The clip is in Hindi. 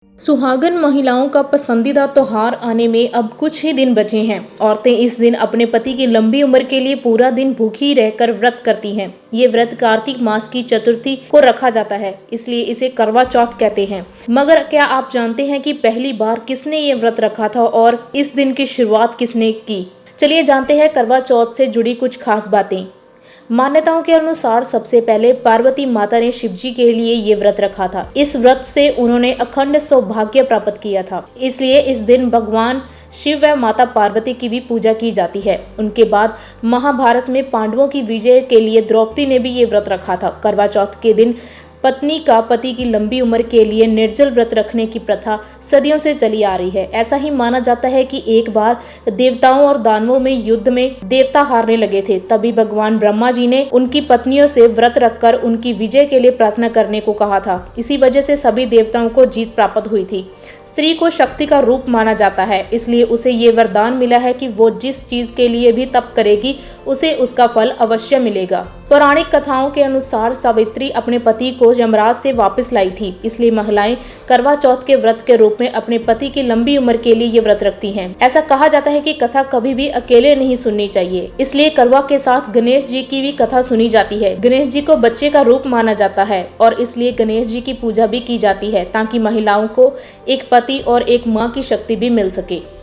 सुहागन महिलाओं का पसंदीदा त्योहार आने में अब कुछ ही दिन बचे हैं। औरतें इस दिन अपने पति की लंबी उम्र के लिए पूरा दिन भूखी रहकर व्रत करती हैं। ये व्रत कार्तिक मास की चतुर्थी को रखा जाता है, इसलिए इसे करवा चौथ कहते हैं। मगर क्या आप जानते हैं कि पहली बार किसने ये व्रत रखा था और इस दिन की शुरुआत किसने की? चलिए जानते हैं करवा चौथ से जुड़ी कुछ खास बातें। मान्यताओं के अनुसार सबसे पहले पार्वती माता ने शिवजी के लिए ये व्रत रखा था। इस व्रत से उन्होंने अखंड सौभाग्य प्राप्त किया था, इसलिए इस दिन भगवान शिव व माता पार्वती की भी पूजा की जाती है। उनके बाद महाभारत में पांडवों की विजय के लिए द्रौपदी ने भी ये व्रत रखा था। करवा चौथ के दिन पत्नी का पति की लंबी उम्र के लिए निर्जल व्रत रखने की प्रथा सदियों से चली आ रही है। ऐसा ही माना जाता है कि एक बार देवताओं और दानवों में युद्ध में देवता हारने लगे थे। तभी भगवान ब्रह्मा जी ने उनकी पत्नियों से व्रत रखकर उनकी विजय के लिए प्रार्थना करने को कहा था। इसी वजह से सभी देवताओं को जीत प्राप्त हुई थी। स्त्री को शक्ति का रूप माना जाता है, इसलिए उसे ये वरदान मिला है कि वो जिस चीज के लिए भी तप करेगी उसे उसका फल अवश्य मिलेगा। पौराणिक कथाओं के अनुसार सावित्री अपने पति को यमराज से वापस लाई थी, इसलिए महिलाएं करवा चौथ के व्रत के रूप में अपने पति की लंबी उम्र के लिए ये व्रत रखती हैं। ऐसा कहा जाता है कि कथा कभी भी अकेले नहीं सुननी चाहिए, इसलिए करवा के साथ गणेश जी की भी कथा सुनी जाती है। गणेश जी को बच्चे का रूप माना जाता है और इसलिए गणेश जी की पूजा भी की जाती है, ताकि महिलाओं को एक पति और एक माँ की शक्ति भी मिल सके।